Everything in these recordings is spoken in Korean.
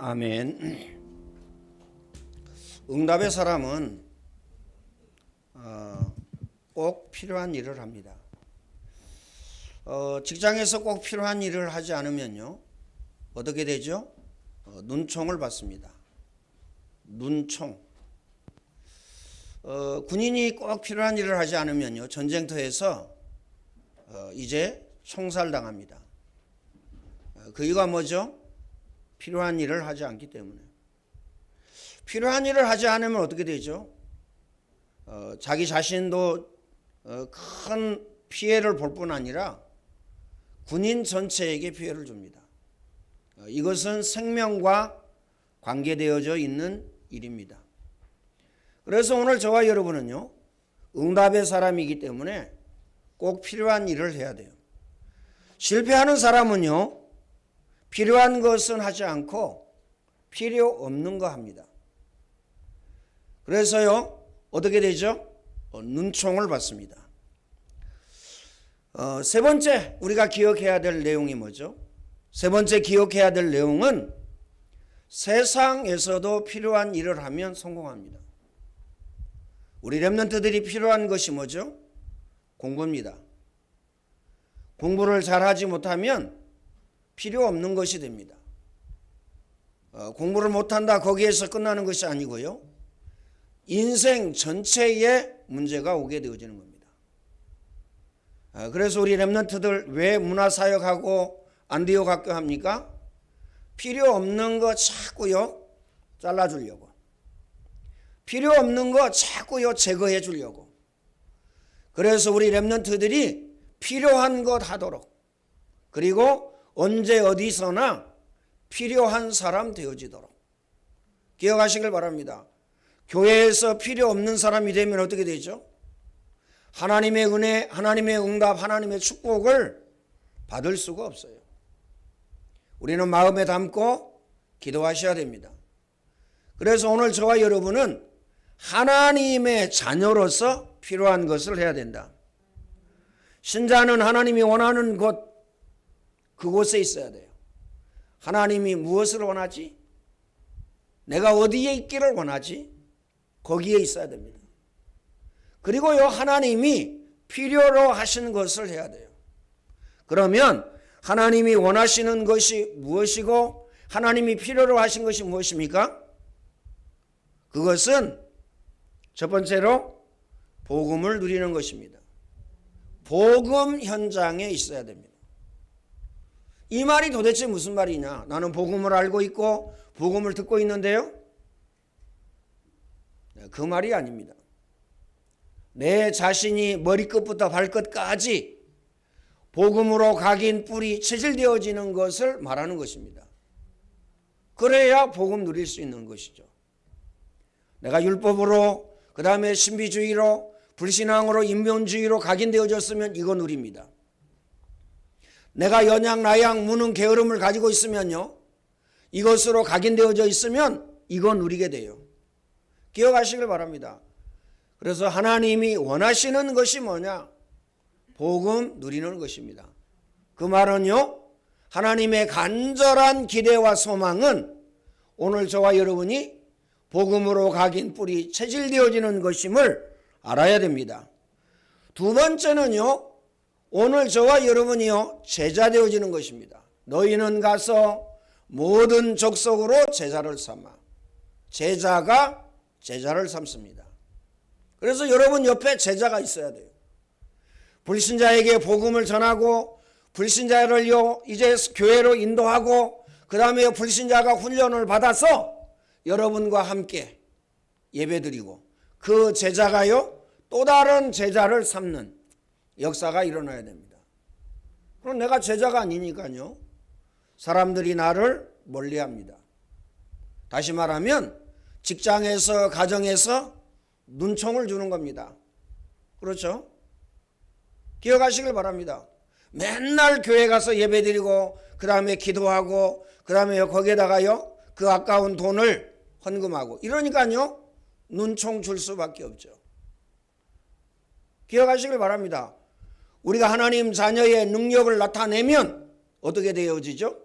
아멘. 응답의 사람은 꼭 필요한 일을 합니다. 직장에서 꼭 필요한 일을 하지 않으면요, 어떻게 되죠? 눈총을 받습니다. 눈총. 군인이 꼭 필요한 일을 하지 않으면요, 전쟁터에서 이제 총살당합니다. 그 이유가 뭐죠? 필요한 일을 하지 않기 때문에. 필요한 일을 하지 않으면 어떻게 되죠? 자기 자신도 큰 피해를 볼 뿐 아니라 군인 전체에게 피해를 줍니다. 이것은 생명과 관계되어져 있는 일입니다. 그래서 오늘 저와 여러분은요, 응답의 사람이기 때문에 꼭 필요한 일을 해야 돼요. 실패하는 사람은요, 필요한 것은 하지 않고 필요 없는 거 합니다. 그래서요, 어떻게 되죠? 눈총을 받습니다. 세 번째 우리가 기억해야 될 내용이 뭐죠? 세 번째 기억해야 될 내용은 세상에서도 필요한 일을 하면 성공합니다. 우리 렘넌트들이 필요한 것이 뭐죠? 공부입니다. 공부를 잘하지 못하면 필요 없는 것이 됩니다. 공부를 못한다 거기에서 끝나는 것이 아니고요, 인생 전체에 문제가 오게 되어지는 겁니다. 그래서 우리 렘넌트들 왜 문화사역하고 안디옥학교 합니까? 필요 없는 거 자꾸요 잘라주려고, 필요 없는 거 자꾸요 제거해 주려고. 그래서 우리 렘넌트들이 필요한 것 하도록, 그리고 언제 어디서나 필요한 사람 되어지도록 기억하시길 바랍니다. 교회에서 필요 없는 사람이 되면 어떻게 되죠? 하나님의 은혜, 하나님의 응답, 하나님의 축복을 받을 수가 없어요. 우리는 마음에 담고 기도하셔야 됩니다. 그래서 오늘 저와 여러분은 하나님의 자녀로서 필요한 것을 해야 된다. 신자는 하나님이 원하는 곳, 그곳에 있어야 돼요. 하나님이 무엇을 원하지? 내가 어디에 있기를 원하지? 거기에 있어야 됩니다. 그리고요, 하나님이 필요로 하신 것을 해야 돼요. 그러면 하나님이 원하시는 것이 무엇이고 하나님이 필요로 하신 것이 무엇입니까? 그것은 첫 번째로 복음을 누리는 것입니다. 복음 현장에 있어야 됩니다. 이 말이 도대체 무슨 말이냐? 나는 복음을 알고 있고 복음을 듣고 있는데요, 그 말이 아닙니다. 내 자신이 머리끝부터 발끝까지 복음으로 각인 뿌리 체질되어지는 것을 말하는 것입니다. 그래야 복음 누릴 수 있는 것이죠. 내가 율법으로, 그 다음에 신비주의로, 불신앙으로, 인본주의로 각인되어졌으면 이거 누립니다. 내가 연양, 나양, 무능, 게으름을 가지고 있으면요, 이것으로 각인되어져 있으면 이거 누리게 돼요. 기억하시길 바랍니다. 그래서 하나님이 원하시는 것이 뭐냐? 복음 누리는 것입니다. 그 말은요, 하나님의 간절한 기대와 소망은 오늘 저와 여러분이 복음으로 각인 뿌리 체질되어지는 것임을 알아야 됩니다. 두 번째는요, 오늘 저와 여러분이요 제자 되어지는 것입니다. 너희는 가서 모든 족속으로 제자를 삼아. 제자가 제자를 삼습니다. 그래서 여러분 옆에 제자가 있어야 돼요. 불신자에게 복음을 전하고 불신자를요 이제 교회로 인도하고, 그 다음에 불신자가 훈련을 받아서 여러분과 함께 예배드리고 그 제자가요 또 다른 제자를 삼는 역사가 일어나야 됩니다. 그럼 내가 제자가 아니니까요, 사람들이 나를 멀리합니다. 다시 말하면 직장에서, 가정에서 눈총을 주는 겁니다. 그렇죠? 기억하시길 바랍니다. 맨날 교회 가서 예배드리고 그 다음에 기도하고 그 다음에 거기에다가요 그 아까운 돈을 헌금하고 이러니까요 눈총 줄 수밖에 없죠. 기억하시길 바랍니다. 우리가 하나님 자녀의 능력을 나타내면 어떻게 되어지죠?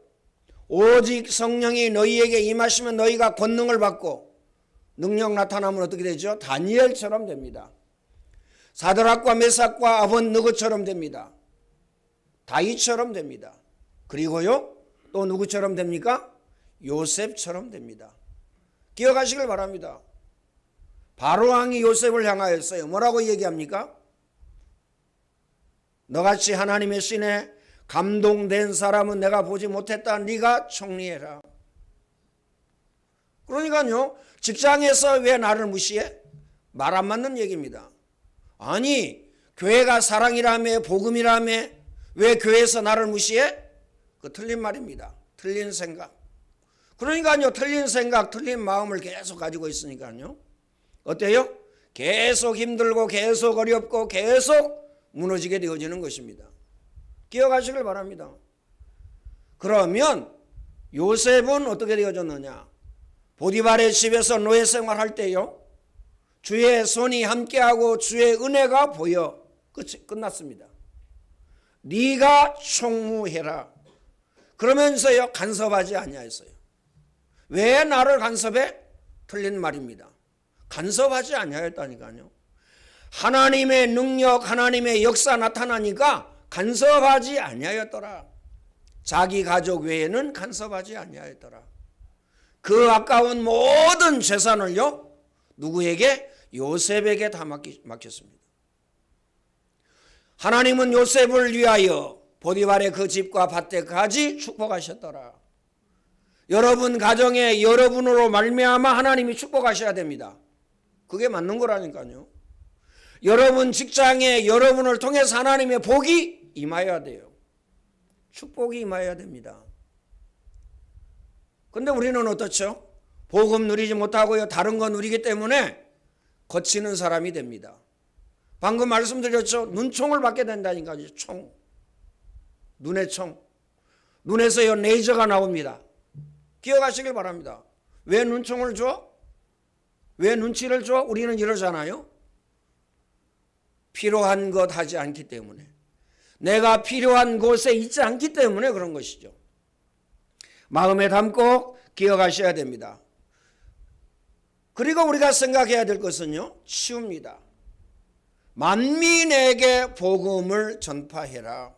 오직 성령이 너희에게 임하시면 너희가 권능을 받고 능력 나타나면 어떻게 되죠? 다니엘처럼 됩니다. 사드락과 메삭과 아벳느고처럼 됩니다. 다윗처럼 됩니다. 그리고요 또 누구처럼 됩니까? 요셉처럼 됩니다. 기억하시길 바랍니다. 바로왕이 요셉을 향하였어요. 뭐라고 얘기합니까? 너같이 하나님의 신에 감동된 사람은 내가 보지 못했다. 네가 총리해라. 그러니까요 직장에서 왜 나를 무시해? 말 안 맞는 얘기입니다. 아니 교회가 사랑이라며 복음이라며 왜 교회에서 나를 무시해? 그 틀린 말입니다. 틀린 생각. 그러니까요 틀린 생각 틀린 마음을 계속 가지고 있으니까요 어때요? 계속 힘들고 계속 어렵고 계속 무너지게 되어지는 것입니다. 기억하시길 바랍니다. 그러면 요셉은 어떻게 되어졌느냐? 보디발의 집에서 노예 생활할 때요 주의 손이 함께하고 주의 은혜가 보여 끝났습니다. 네가 총무해라. 그러면서요 간섭하지 아니하였어요. 왜 나를 간섭해? 틀린 말입니다. 간섭하지 아니하였다니까요. 하나님의 능력 하나님의 역사 나타나니까 간섭하지 아니하였더라. 자기 가족 외에는 간섭하지 아니하였더라. 그 아까운 모든 재산을요 누구에게? 요셉에게 다 맡겼습니다. 하나님은 요셉을 위하여 보디발의 그 집과 밭에까지 축복하셨더라. 여러분 가정에 여러분으로 말미암아 하나님이 축복하셔야 됩니다. 그게 맞는 거라니까요. 여러분 직장에 여러분을 통해서 하나님의 복이 임하여야 돼요. 축복이 임하여야 됩니다. 근데 우리는 어떻죠? 복음 누리지 못하고요 다른 거 누리기 때문에 거치는 사람이 됩니다. 방금 말씀드렸죠? 눈총을 받게 된다니까요. 총. 눈의 총. 눈에서요 레이저가 나옵니다. 기억하시길 바랍니다. 왜 눈총을 줘? 왜 눈치를 줘? 우리는 이러잖아요. 필요한 것 하지 않기 때문에. 내가 필요한 곳에 있지 않기 때문에 그런 것이죠. 마음에 담고 기억하셔야 됩니다. 그리고 우리가 생각해야 될 것은요 치웁니다. 만민에게 복음을 전파해라.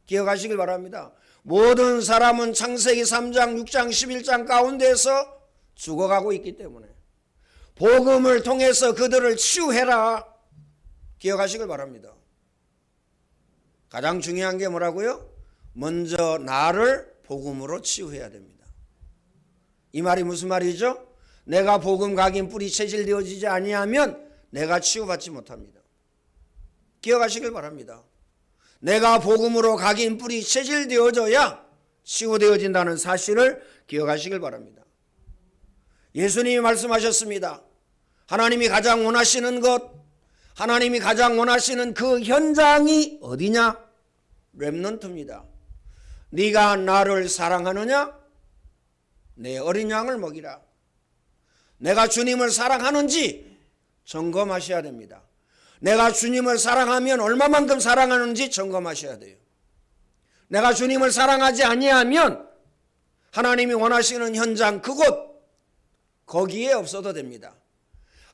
기억하시길 바랍니다. 모든 사람은 창세기 3장 6장 11장 가운데서 죽어가고 있기 때문에 복음을 통해서 그들을 치유해라. 기억하시길 바랍니다. 가장 중요한 게 뭐라고요? 먼저 나를 복음으로 치유해야 됩니다. 이 말이 무슨 말이죠? 내가 복음 각인 뿌리 체질되어지지 아니하면 내가 치유받지 못합니다. 기억하시길 바랍니다. 내가 복음으로 각인 뿌리 체질되어져야 치유되어진다는 사실을 기억하시길 바랍니다. 예수님이 말씀하셨습니다. 하나님이 가장 원하시는 것, 하나님이 가장 원하시는 그 현장이 어디냐? 렘넌트입니다. 네가 나를 사랑하느냐? 내 어린 양을 먹이라. 내가 주님을 사랑하는지 점검하셔야 됩니다. 내가 주님을 사랑하면 얼마만큼 사랑하는지 점검하셔야 돼요. 내가 주님을 사랑하지 아니하면 하나님이 원하시는 현장 그곳 거기에 없어도 됩니다.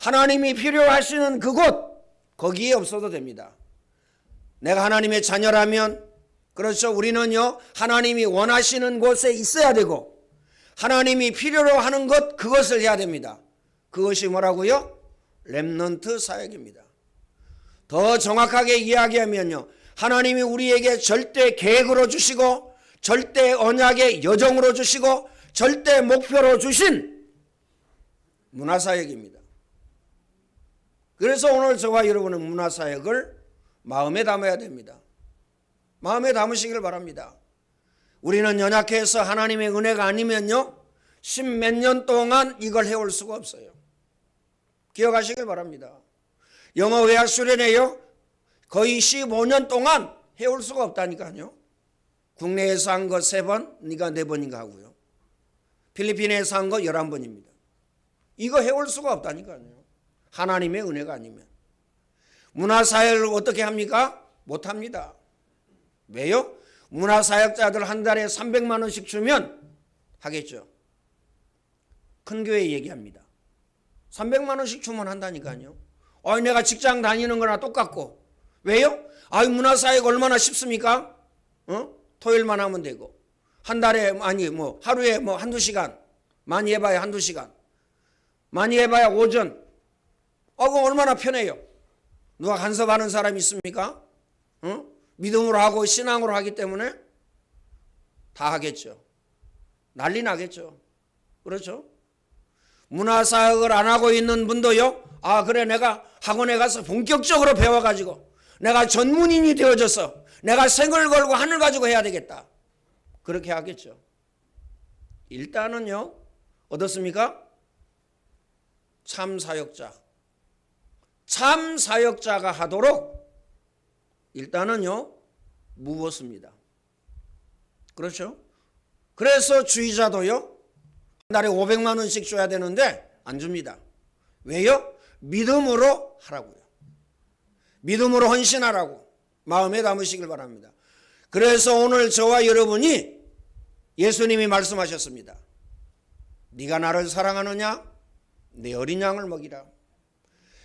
하나님이 필요하시는 그곳 거기에 없어도 됩니다. 내가 하나님의 자녀라면 그렇죠. 우리는요 하나님이 원하시는 곳에 있어야 되고 하나님이 필요로 하는 것 그것을 해야 됩니다. 그것이 뭐라고요? 렘넌트 사역입니다. 더 정확하게 이야기하면요 하나님이 우리에게 절대 계획으로 주시고 절대 언약의 여정으로 주시고 절대 목표로 주신 문화사역입니다. 그래서 오늘 저와 여러분은 문화사역을 마음에 담아야 됩니다. 마음에 담으시길 바랍니다. 우리는 연약해서 하나님의 은혜가 아니면요 10몇 년 동안 이걸 해올 수가 없어요. 기억하시길 바랍니다. 영어 회화 수련회요 거의 15년 동안 해올 수가 없다니까요. 국내에서 한 거 3번, 네가 4번인가 하고요. 필리핀에서 한 거 11번입니다. 이거 해올 수가 없다니까요. 하나님의 은혜가 아니면. 문화사역을 어떻게 합니까? 못합니다. 왜요? 문화사역자들 한 달에 300만 원씩 주면 하겠죠. 큰 교회 얘기합니다. 300만 원씩 주면 한다니까요. 내가 직장 다니는 거나 똑같고. 왜요? 문화사회가 얼마나 쉽습니까? 토요일만 하면 되고. 한 달에 하루에 한두 시간. 많이 해봐야 한두 시간. 많이 해봐야 오전. 그거 얼마나 편해요. 누가 간섭하는 사람이 있습니까? 믿음으로 하고 신앙으로 하기 때문에 다 하겠죠. 난리 나겠죠. 그렇죠? 문화사역을 안 하고 있는 분도요. 그래 내가 학원에 가서 본격적으로 배워가지고 내가 전문인이 되어져서 내가 생을 걸고 하늘 가지고 해야 되겠다. 그렇게 하겠죠. 일단은요. 어떻습니까? 참사역자. 참사역자가 하도록 일단은요. 무벗습니다. 그렇죠? 그래서 주의자도요. 한 달에 500만 원씩 줘야 되는데 안 줍니다. 왜요? 믿음으로 하라고요. 믿음으로 헌신하라고 마음에 담으시길 바랍니다. 그래서 오늘 저와 여러분이 예수님이 말씀하셨습니다. 네가 나를 사랑하느냐? 내 어린 양을 먹이라.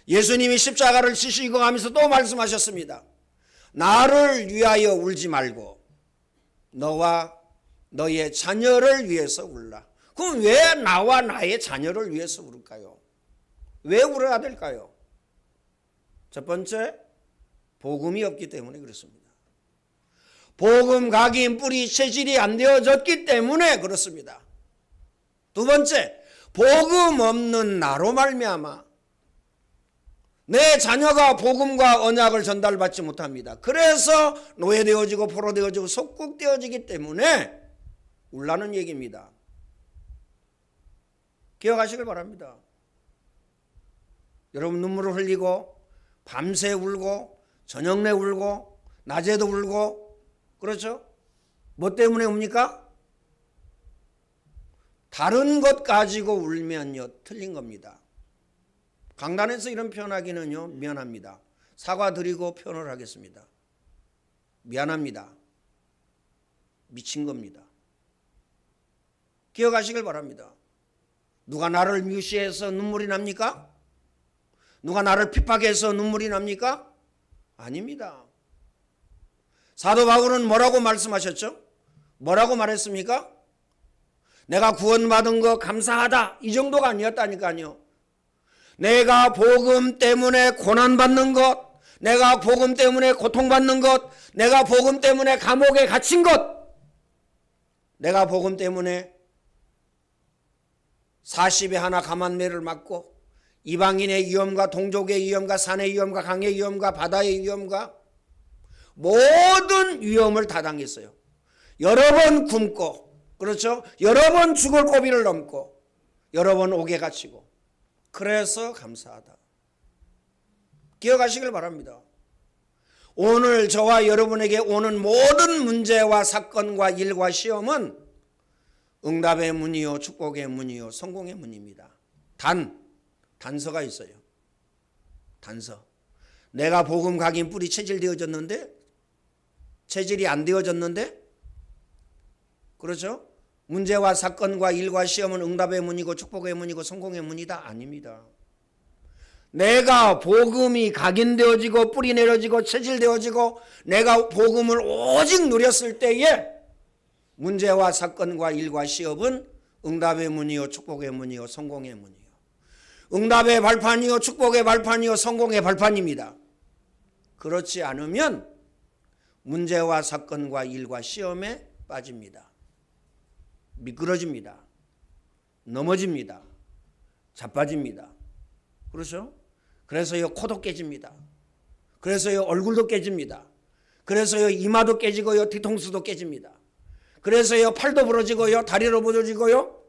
예수님이 십자가를 지시고 가면서 또 말씀하셨습니다. 나를 위하여 울지 말고 너와 너의 자녀를 위해서 울라. 그럼 왜 나와 나의 자녀를 위해서 울을까요? 왜 울어야 될까요? 첫 번째, 복음이 없기 때문에 그렇습니다. 복음 각인 뿌리 체질이 안 되어졌기 때문에 그렇습니다. 두 번째, 복음 없는 나로 말미암아 내 자녀가 복음과 언약을 전달받지 못합니다. 그래서 노예되어지고 포로되어지고 속국되어지기 때문에 울라는 얘기입니다. 기억하시길 바랍니다. 여러분 눈물을 흘리고 밤새 울고 저녁 내 울고 낮에도 울고 그렇죠? 뭐 때문에 웁니까? 다른 것 가지고 울면요 틀린 겁니다. 강단에서 이런 표현하기는요 미안합니다. 사과드리고 표현을 하겠습니다. 미안합니다. 미친 겁니다. 기억하시길 바랍니다. 누가 나를 뮤시해서 눈물이 납니까? 누가 나를 핍박해서 눈물이 납니까? 아닙니다. 사도 바울은 뭐라고 말씀하셨죠? 뭐라고 말했습니까? 내가 구원받은 거 감사하다 이 정도가 아니었다니까요. 내가 복음 때문에 고난받는 것, 내가 복음 때문에 고통받는 것, 내가 복음 때문에 감옥에 갇힌 것, 내가 복음 때문에 40에 하나 가만매를 맞고 이방인의 위험과 동족의 위험과 산의 위험과 강의 위험과 바다의 위험과 모든 위험을 다 당했어요. 여러 번 굶고 그렇죠? 여러 번 죽을 고비를 넘고 여러 번 옥에 갇히고 그래서 감사하다. 기억하시길 바랍니다. 오늘 저와 여러분에게 오는 모든 문제와 사건과 일과 시험은 응답의 문이요 축복의 문이요 성공의 문입니다. 단서가 있어요. 단서. 내가 복음 각인 뿌리 체질되어졌는데 체질이 안 되어졌는데 그렇죠? 문제와 사건과 일과 시험은 응답의 문이고 축복의 문이고 성공의 문이다? 아닙니다. 내가 복음이 각인되어지고 뿌리 내려지고 체질되어지고 내가 복음을 오직 누렸을 때에 문제와 사건과 일과 시험은 응답의 문이요 축복의 문이요 성공의 문이요 응답의 발판이요 축복의 발판이요 성공의 발판입니다. 그렇지 않으면 문제와 사건과 일과 시험에 빠집니다. 미끄러집니다. 넘어집니다. 자빠집니다. 그렇죠? 그래서요 코도 깨집니다. 그래서요 얼굴도 깨집니다. 그래서요 이마도 깨지고요 뒤통수도 깨집니다. 그래서요 팔도 부러지고요 다리로 부러지고요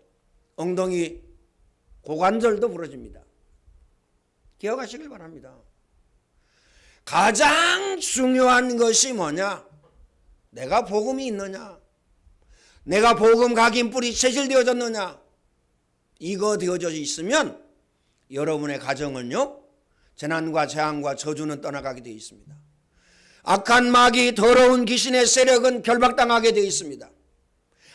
엉덩이 고관절도 부러집니다. 기억하시길 바랍니다. 가장 중요한 것이 뭐냐? 내가 복음이 있느냐? 내가 복음 각인 뿌리 체질되어졌느냐? 이거 되어져 있으면 여러분의 가정은요 재난과 재앙과 저주는 떠나가게 되어 있습니다. 악한 마귀 더러운 귀신의 세력은 결박당하게 되어 있습니다.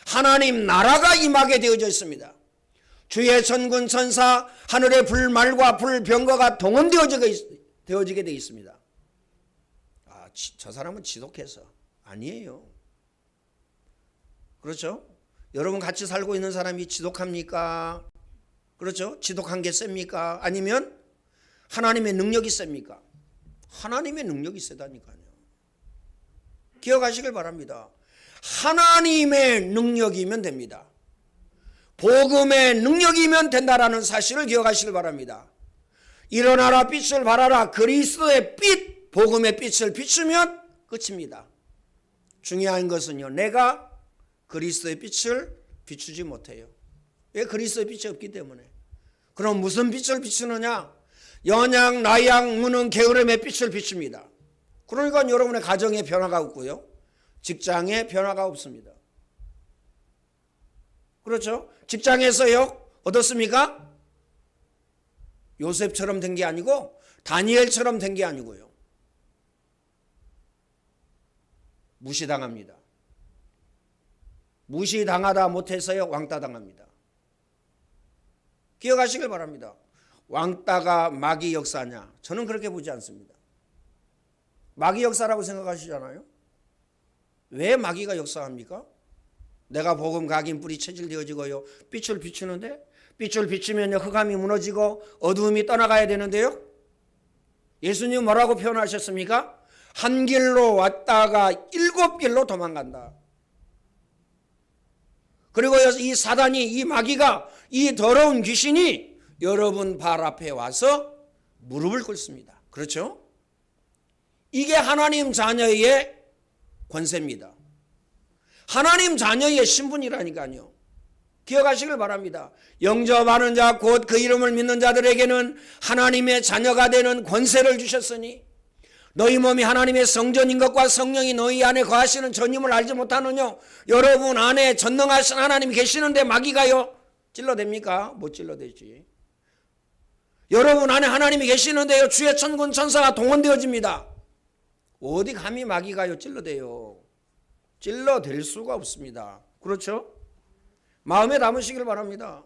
하나님 나라가 임하게 되어져 있습니다. 주의 천군 천사 하늘의 불말과 불병거가 동원되어지게 되어 있습니다. 저 사람은 지독해서 아니에요. 그렇죠? 여러분 같이 살고 있는 사람이 지독합니까? 그렇죠? 지독한 게 셉니까? 아니면 하나님의 능력이 셉니까? 하나님의 능력이 세다니까요. 기억하시길 바랍니다. 하나님의 능력이면 됩니다. 복음의 능력이면 된다라는 사실을 기억하시길 바랍니다. 일어나라 빛을 발하라. 그리스도의 빛, 복음의 빛을 비추면 끝입니다. 중요한 것은요, 내가 그리스도의 빛을 비추지 못해요. 왜? 그리스도의 빛이 없기 때문에. 그럼 무슨 빛을 비추느냐? 연양, 나양, 무능, 게으름의 빛을 비춥니다. 그러니까 여러분의 가정에 변화가 없고요, 직장에 변화가 없습니다. 그렇죠? 직장에서요 어떻습니까? 요셉처럼 된 게 아니고 다니엘처럼 된 게 아니고요, 무시당합니다. 무시당하다 못해서요 왕따 당합니다. 기억하시길 바랍니다. 왕따가 마귀 역사냐? 저는 그렇게 보지 않습니다. 마귀 역사라고 생각하시잖아요. 왜 마귀가 역사합니까? 내가 복음 각인 뿌리 체질되어지고요, 빛을 비추는데, 빛을 비추면 흑암이 무너지고 어두움이 떠나가야 되는데요, 예수님 뭐라고 표현하셨습니까? 한 길로 왔다가 7길로 도망간다. 그리고 이 사단이, 이 마귀가, 이 더러운 귀신이 여러분 발 앞에 와서 무릎을 꿇습니다. 그렇죠? 이게 하나님 자녀의 권세입니다. 하나님 자녀의 신분이라니까요. 기억하시길 바랍니다. 영접하는 자 곧 그 이름을 믿는 자들에게는 하나님의 자녀가 되는 권세를 주셨으니 너희 몸이 하나님의 성전인 것과 성령이 너희 안에 거하시는 전임을 알지 못하느냐? 여러분 안에 전능하신 하나님이 계시는데 마귀가요 찔러댑니까? 못 찔러대지. 여러분 안에 하나님이 계시는데요 주의 천군 천사가 동원되어집니다. 어디 감히 마귀가요 찔러대요? 찔러댈 수가 없습니다. 그렇죠? 마음에 담으시길 바랍니다.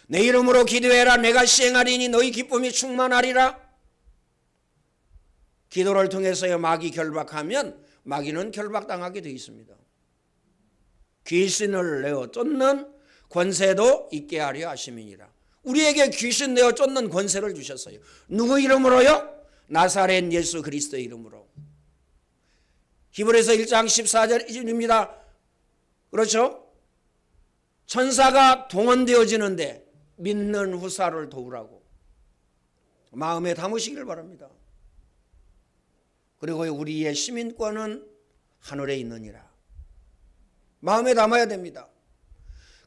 내 이름으로 기도해라. 내가 시행하리니 너희 기쁨이 충만하리라. 기도를 통해서요 마귀 결박하면 마귀는 결박당하게 되어 있습니다. 귀신을 내어 쫓는 권세도 있게 하려 하심이니라. 우리에게 귀신 내어 쫓는 권세를 주셨어요. 누구 이름으로요? 나사렛 예수 그리스도의 이름으로. 히브리서 1장 14절입니다. 그렇죠? 천사가 동원되어지는데 믿는 후사를 도우라고 마음에 담으시길 바랍니다. 그리고 우리의 시민권은 하늘에 있느니라. 마음에 담아야 됩니다.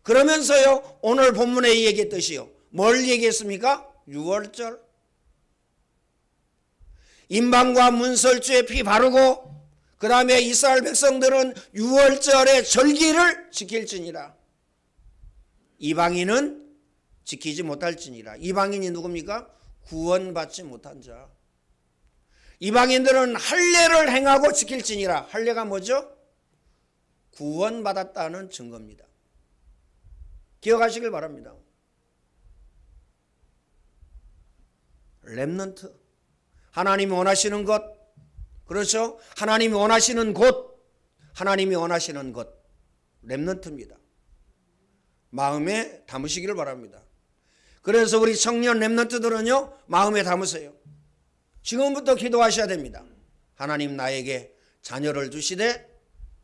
그러면서요 오늘 본문에 얘기했듯이요 뭘 얘기했습니까? 유월절. 임방과 문설주에 피 바르고 그 다음에 이스라엘 백성들은 유월절의 절기를 지킬지니라. 이방인은 지키지 못할지니라. 이방인이 누굽니까? 구원받지 못한 자. 이방인들은 할례를 행하고 지킬지니라. 할례가 뭐죠? 구원받았다는 증거입니다. 기억하시길 바랍니다. 렘넌트. 하나님이 원하시는 것, 그렇죠? 하나님이 원하시는 곳, 하나님이 원하시는 것, 렘넌트입니다. 마음에 담으시기를 바랍니다. 그래서 우리 청년 렘넌트들은요 마음에 담으세요. 지금부터 기도하셔야 됩니다. 하나님 나에게 자녀를 주시되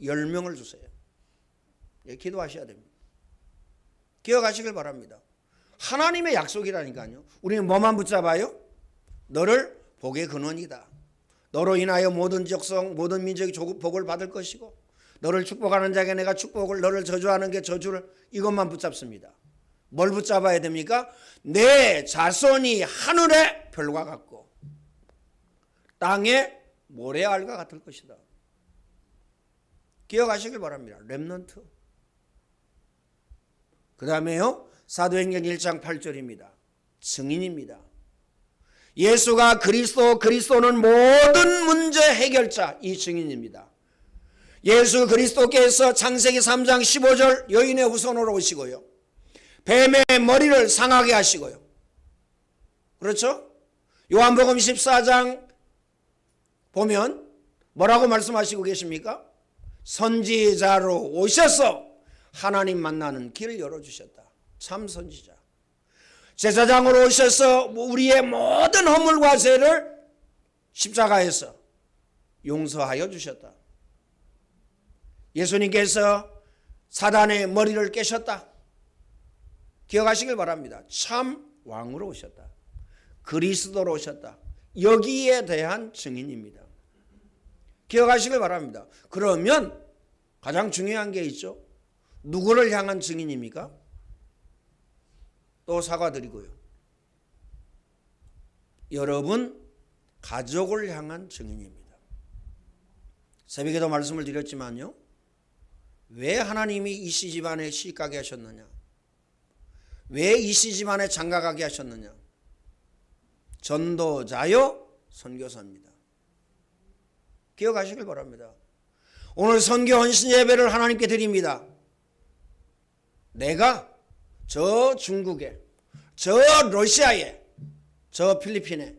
10명을 주세요. 예, 기도하셔야 됩니다. 기억하시길 바랍니다. 하나님의 약속이라니까요. 우리는 뭐만 붙잡아요? 너를 복의 근원이다. 너로 인하여 모든 족속 모든 민족이 복을 받을 것이고 너를 축복하는 자에게 내가 축복을, 너를 저주하는 게 저주를, 이것만 붙잡습니다. 뭘 붙잡아야 됩니까? 내 자손이 하늘의 별과 같고 땅의 모래알과 같을 것이다. 기억하시길 바랍니다. 렘넌트. 그 다음에요 사도행전 1장 8절입니다. 증인입니다. 예수가 그리스도는 모든 문제 해결자, 이 증인입니다. 예수 그리스도께서 창세기 3장 15절 여인의 후손으로 오시고요. 뱀의 머리를 상하게 하시고요. 그렇죠? 요한복음 14장 보면 뭐라고 말씀하시고 계십니까? 선지자로 오셔서 하나님 만나는 길을 열어주셨다. 참 선지자. 제사장으로 오셔서 우리의 모든 허물과 죄를 십자가에서 용서하여 주셨다. 예수님께서 사단의 머리를 깨셨다. 기억하시길 바랍니다. 참 왕으로 오셨다. 그리스도로 오셨다. 여기에 대한 증인입니다. 기억하시길 바랍니다. 그러면 가장 중요한 게 있죠. 누구를 향한 증인입니까? 또 사과드리고요. 여러분 가족을 향한 증인입니다. 새벽에도 말씀을 드렸지만요. 왜 하나님이 이씨 집안에 시집가게 하셨느냐? 왜 이씨 집안에 장가가게 하셨느냐? 전도자요 선교사입니다. 기억하시길 바랍니다. 오늘 선교 헌신 예배를 하나님께 드립니다. 내가 저 중국에, 저 러시아에, 저 필리핀에,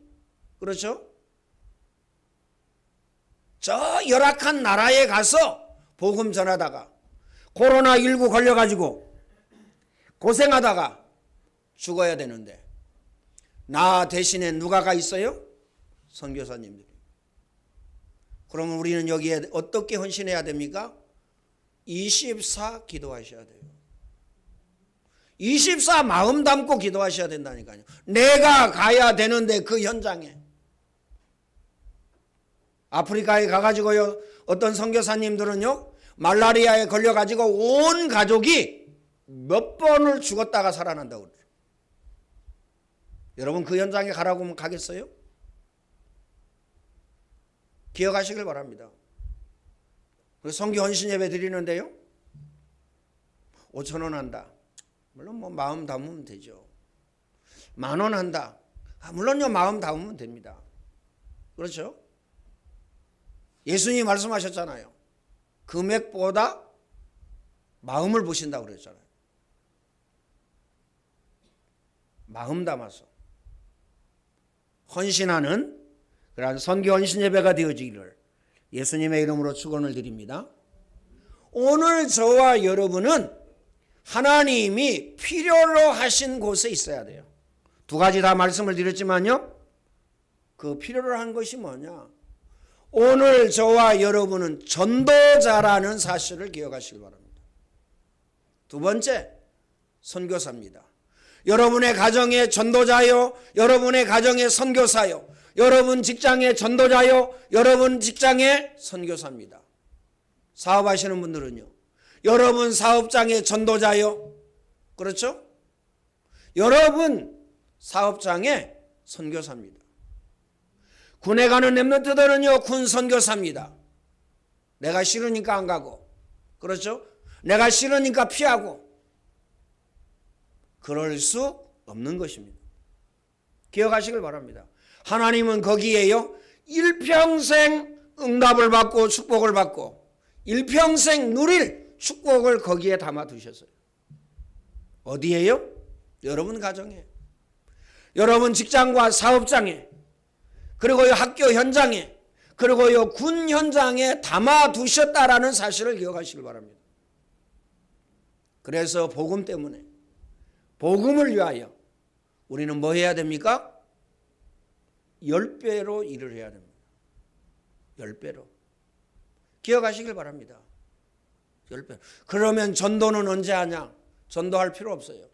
그렇죠? 저 열악한 나라에 가서 복음 전하다가 코로나19 걸려가지고 고생하다가 죽어야 되는데 나 대신에 누가 가 있어요? 선교사님들이. 그러면 우리는 여기에 어떻게 헌신해야 됩니까? 24 기도하셔야 돼요. 24 마음 담고 기도하셔야 된다니까요. 내가 가야 되는데 그 현장에. 아프리카에 가가지고요. 어떤 선교사님들은요. 말라리아에 걸려가지고 온 가족이 몇 번을 죽었다가 살아난다고 그래요. 여러분 그 현장에 가라고 하면 가겠어요? 기억하시길 바랍니다. 선교 헌신 예배 드리는데요. 5,000원 한다. 물론 뭐 마음 담으면 되죠. 10,000원 한다. 물론요 마음 담으면 됩니다. 그렇죠? 예수님이 말씀하셨잖아요. 금액보다 마음을 보신다고 그랬잖아요. 마음 담아서 헌신하는 그러한 선교 헌신 예배가 되어지기를 예수님의 이름으로 축원을 드립니다. 오늘 저와 여러분은 하나님이 필요로 하신 곳에 있어야 돼요. 두 가지 다 말씀을 드렸지만요. 그 필요로 한 것이 뭐냐? 오늘 저와 여러분은 전도자라는 사실을 기억하시기 바랍니다. 두 번째, 선교사입니다. 여러분의 가정의 전도자요, 여러분의 가정의 선교사요, 여러분 직장의 전도자요, 여러분 직장의 선교사입니다. 사업하시는 분들은요, 여러분 사업장의 전도자요, 그렇죠? 여러분 사업장의 선교사입니다. 군에 가는 렘넌트들은요, 군 선교사입니다. 내가 싫으니까 안 가고, 그렇죠? 내가 싫으니까 피하고, 그럴 수 없는 것입니다. 기억하시길 바랍니다. 하나님은 거기에요, 일평생 응답을 받고 축복을 받고 일평생 누릴 축복을 거기에 담아 두셨어요. 어디에요? 여러분 가정에, 여러분 직장과 사업장에, 그리고 학교 현장에, 그리고 군 현장에 담아 두셨다라는 사실을 기억하시길 바랍니다. 그래서 복음 때문에, 복음을 위하여 우리는 뭐 해야 됩니까? 10배로 일을 해야 됩니다. 10배로. 기억하시길 바랍니다. 10배. 그러면 전도는 언제 하냐? 전도할 필요 없어요.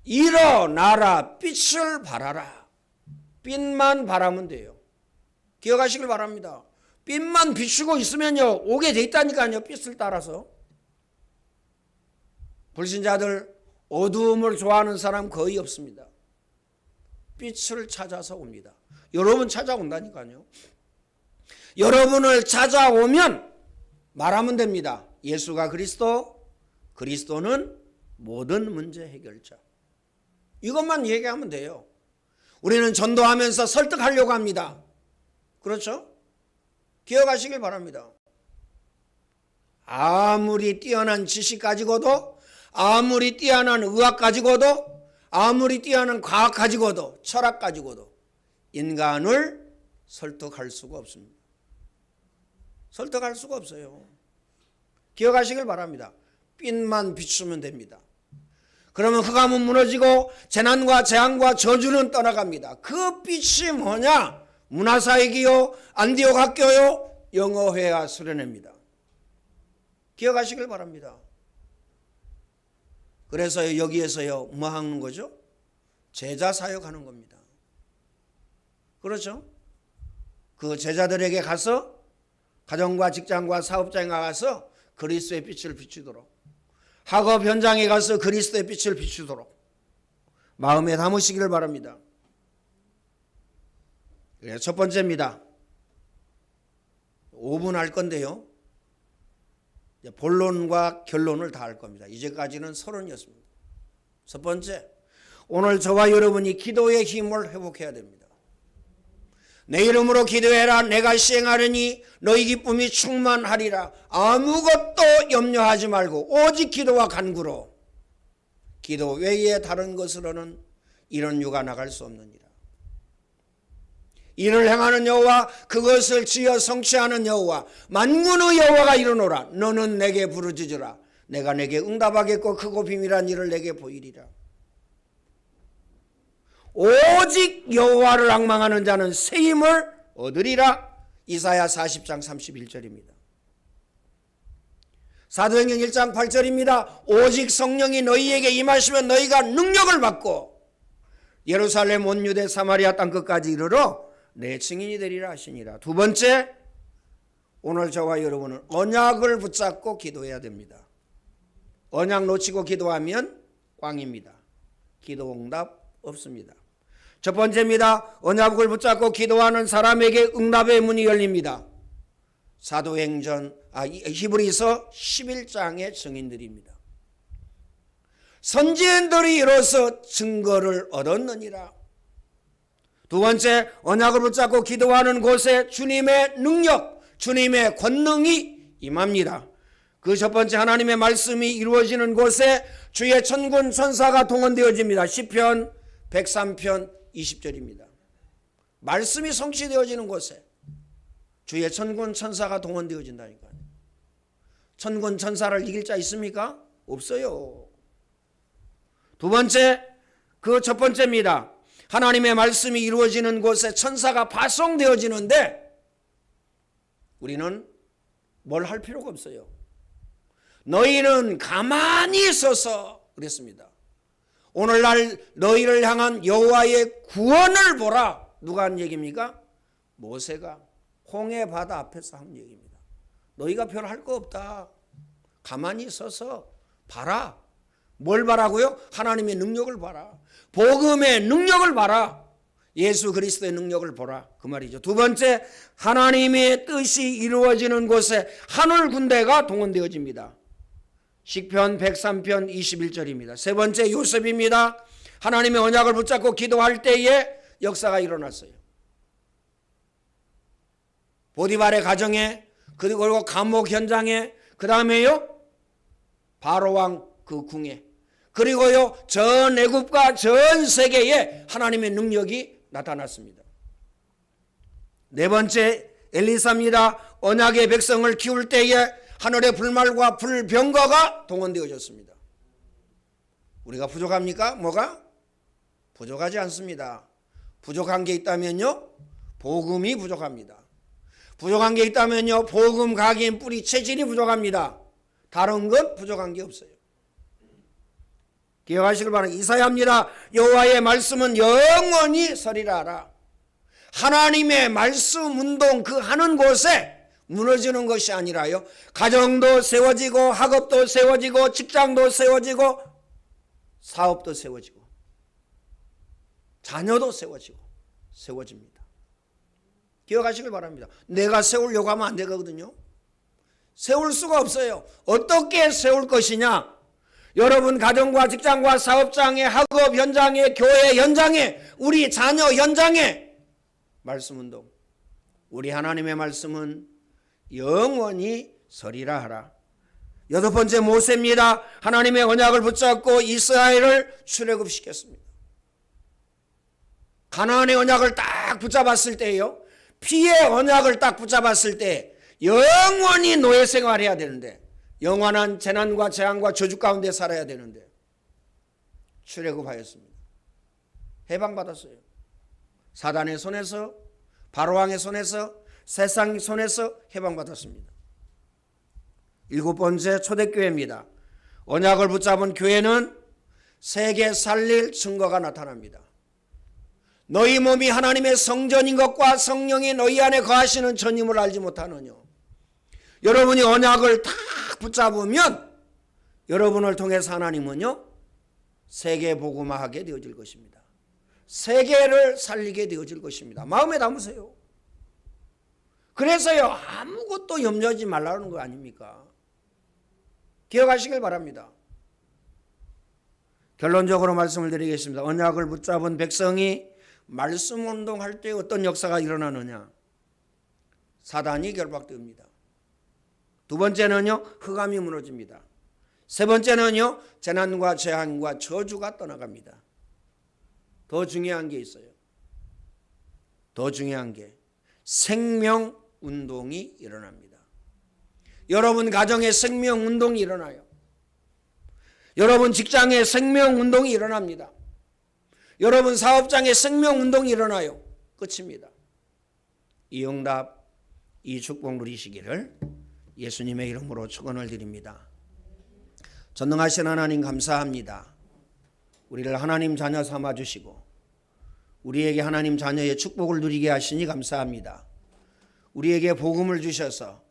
일어나라, 빛을 발하라. 빛만 바라면 돼요. 기억하시길 바랍니다. 빛만 비추고 있으면요, 오게 돼 있다니까요. 빛을 따라서. 불신자들 어두움을 좋아하는 사람 거의 없습니다. 빛을 찾아서 옵니다. 여러분 찾아온다니까요. 여러분을 찾아오면 말하면 됩니다. 예수가 그리스도, 그리스도는 모든 문제 해결자. 이것만 얘기하면 돼요. 우리는 전도하면서 설득하려고 합니다. 그렇죠? 기억하시길 바랍니다. 아무리 뛰어난 지식 가지고도, 아무리 뛰어난 의학 가지고도, 아무리 뛰어난 과학 가지고도, 철학 가지고도 인간을 설득할 수가 없습니다. 설득할 수가 없어요. 기억하시길 바랍니다. 빛만 비추면 됩니다. 그러면 흑암은 무너지고 재난과 재앙과 저주는 떠나갑니다. 그 빛이 뭐냐? 문화사역이요, 안디옥 학교요, 영어회화 수련회입니다. 기억하시길 바랍니다. 그래서 여기에서요 뭐 하는 거죠? 제자 사역하는 겁니다. 그렇죠? 그 제자들에게 가서 가정과 직장과 사업장에 가서 그리스도의 빛을 비추도록, 학업 현장에 가서 그리스도의 빛을 비추도록 마음에 담으시기를 바랍니다. 첫 번째입니다. 5분 할 건데요, 본론과 결론을 다 할 겁니다. 이제까지는 서론이었습니다. 첫 번째, 오늘 저와 여러분이 기도의 힘을 회복해야 됩니다. 내 이름으로 기도해라. 내가 시행하려니 너희 기쁨이 충만하리라. 아무것도 염려하지 말고 오직 기도와 간구로, 기도 외에 다른 것으로는 이런 유가 나갈 수 없느니라. 이를 행하는 여호와, 그것을 지어 성취하는 여호와, 만군의 여호와가 이르노라. 너는 내게 부르짖으라. 내가 내게 응답하겠고 크고 비밀한 일을 내게 보이리라. 오직 여호와를 앙망하는 자는 새 힘을 얻으리라. 이사야 40장 31절입니다. 사도행전 1장 8절입니다. 오직 성령이 너희에게 임하시면 너희가 능력을 받고 예루살렘 온 유대 사마리아 땅끝까지 이르러 내 증인이 되리라 하시니라. 두 번째, 오늘 저와 여러분은 언약을 붙잡고 기도해야 됩니다. 언약 놓치고 기도하면 꽝입니다. 기도 응답 없습니다. 첫 번째입니다. 언약을 붙잡고 기도하는 사람에게 응답의 문이 열립니다. 히브리서 11장의 증인들입니다. 선지자들이 이로써 증거를 얻었느니라. 두 번째, 언약을 붙잡고 기도하는 곳에 주님의 능력, 주님의 권능이 임합니다. 그 첫 번째, 하나님의 말씀이 이루어지는 곳에 주의 천군 천사가 동원되어집니다. 시편 103편 20절입니다. 말씀이 성취되어지는 곳에 주의 천군 천사가 동원되어진다니까요. 천군 천사를 이길 자 있습니까? 없어요. 두 번째, 그 첫 번째입니다. 하나님의 말씀이 이루어지는 곳에 천사가 파송되어지는데 우리는 뭘 할 필요가 없어요. 너희는 가만히 서서 그랬습니다. 오늘날 너희를 향한 여호와의 구원을 보라. 누가 한 얘기입니까? 모세가 홍해 바다 앞에서 한 얘기입니다. 너희가 별 할 거 없다. 가만히 서서 봐라. 뭘 봐라고요? 하나님의 능력을 봐라. 복음의 능력을 봐라. 예수 그리스도의 능력을 보라. 그 말이죠. 두 번째, 하나님의 뜻이 이루어지는 곳에 하늘 군대가 동원되어집니다. 시편 103편 21절입니다. 세 번째, 요셉입니다. 하나님의 언약을 붙잡고 기도할 때에 역사가 일어났어요. 보디발의 가정에, 그리고 감옥 현장에, 그 다음에요 바로왕 그 궁에, 그리고요 전 애굽과 전 세계에 하나님의 능력이 나타났습니다. 네 번째, 엘리사입니다. 언약의 백성을 키울 때에 하늘의 불말과 불병거가 동원되어졌습니다. 우리가 부족합니까? 뭐가? 부족하지 않습니다. 부족한 게 있다면요 복음이 부족합니다. 부족한 게 있다면요 복음 가기엔 뿌리 체질이 부족합니다. 다른 건 부족한 게 없어요. 기억하시길 바랍니다. 이사야입니다. 여호와의 말씀은 영원히 서리라 하라. 하나님의 말씀 운동 그 하는 곳에 무너지는 것이 아니라요 가정도 세워지고 학업도 세워지고 직장도 세워지고 사업도 세워지고 자녀도 세워집니다. 기억하시길 바랍니다. 내가 세우려고 하면 안 되거든요. 세울 수가 없어요. 어떻게 세울 것이냐? 여러분 가정과 직장과 사업장에, 학업 현장에, 교회 현장에, 우리 자녀 현장에 말씀 운동. 우리 하나님의 말씀은 영원히 서리라 하라. 8번째 모세입니다. 하나님의 언약을 붙잡고 이스라엘을 출애굽시켰습니다. 가나안의 언약을 딱 붙잡았을 때요, 피의 언약을 딱 붙잡았을 때 영원히 노예 생활해야 되는데, 영원한 재난과 재앙과 저주 가운데 살아야 되는데 출애굽하였습니다. 해방받았어요. 사단의 손에서, 바로왕의 손에서, 세상 손에서 해방받았습니다. 7번째 초대교회입니다. 언약을 붙잡은 교회는 세계 살릴 증거가 나타납니다. 너희 몸이 하나님의 성전인 것과 성령이 너희 안에 거하시는 전임을 알지 못하느냐. 여러분이 언약을 다 붙잡으면 여러분을 통해서 하나님은요, 세계 복음화하게 되어질 것입니다. 세계를 살리게 되어질 것입니다. 마음에 담으세요. 그래서요, 아무것도 염려하지 말라는 거 아닙니까? 기억하시길 바랍니다. 결론적으로 말씀을 드리겠습니다. 언약을 붙잡은 백성이 말씀 운동할 때 어떤 역사가 일어나느냐? 사단이 결박됩니다. 두 번째는요, 흑암이 무너집니다. 세 번째는요, 재난과 재앙과 저주가 떠나갑니다. 더 중요한 게 있어요. 더 중요한 게 생명 운동이 일어납니다. 여러분 가정에 생명 운동이 일어나요. 여러분 직장에 생명 운동이 일어납니다. 여러분 사업장에 생명 운동이 일어나요. 끝입니다. 이 응답, 이 축복 누리시기를 예수님의 이름으로 축원을 드립니다. 전능하신 하나님 감사합니다. 우리를 하나님 자녀 삼아주시고 우리에게 하나님 자녀의 축복을 누리게 하시니 감사합니다. 우리에게 복음을 주셔서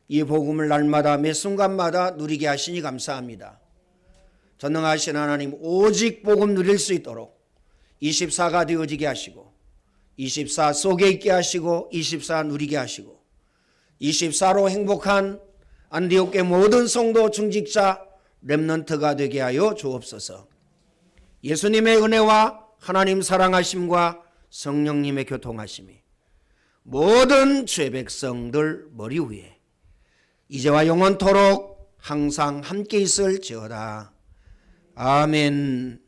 이 복음을 날마다 매 순간마다 누리게 하시니 감사합니다. 전능하신 하나님, 오직 복음 누릴 수 있도록 24가 되어지게 하시고 24 속에 있게 하시고 24 누리게 하시고 24로 행복한 안디옥의 모든 성도 중직자 렘넌트가 되게 하여 주옵소서. 예수님의 은혜와 하나님 사랑하심과 성령님의 교통하심이 모든 죄 백성들 머리 위에 이제와 영원토록 항상 함께 있을지어다. 아멘.